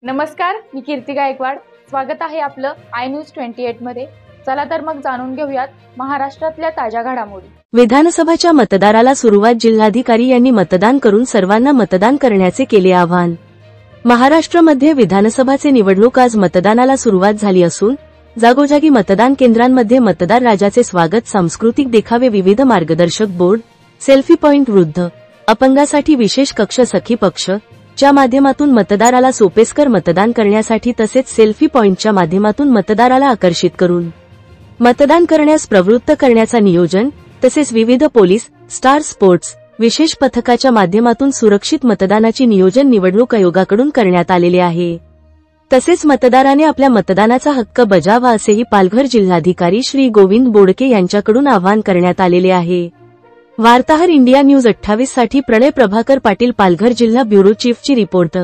नमस्कार, मी कीर्ती गायकवाड। स्वागत आहे आपलं आय न्यूज 28 मध्ये। चला तर मग जाणून घेऊयात महाराष्ट्रातल्या ताज्या घडामोडी। विधानसभाच्या मतदाराला सुरुवात। जिल्हाधिकारी यांनी मतदान करून सर्वांना मतदान करण्याचे केले आवाहन। महाराष्ट्रामध्ये विधानसभाचे निवडणूक आज मतदानाला सुरुवात झाली असून जागोजागी मतदान केंद्रांमध्ये मतदार राजाचे स्वागत, सांस्कृतिक देखावे, विविध मार्गदर्शक बोर्ड, सेल्फी पॉइंट, वृद्ध अपंगासाठी विशेष कक्ष, सखी पक्ष च्या माध्यमातून मतदाराला सोपेस्कर मतदान करण्यासाठी तसेच सेल्फी पॉइंटच्या माध्यमातून मतदाराला आकर्षित करून मतदान करण्यास प्रवृत्त करण्याचा नियोजन, तसेच विविध पोलीस, स्टार स्पोर्ट्स विशेष पथकाच्या माध्यमातून सुरक्षित मतदानाची नियोजन निवडणूक आयोगाकडून करण्यात आलेले आहे। तसेच मतदाराने आपल्या मतदानाचा हक्क बजावा असेही पालघर जिल्हाधिकारी श्री गोविंद बोडके यांच्याकडून आवाहन करण्यात आलेले आहे। वार्ताहर इंडिया न्यूज 28 साठी प्रणय प्रभाकर पाटील, पालघर जिल्हा ब्युरो चीफची रिपोर्ट।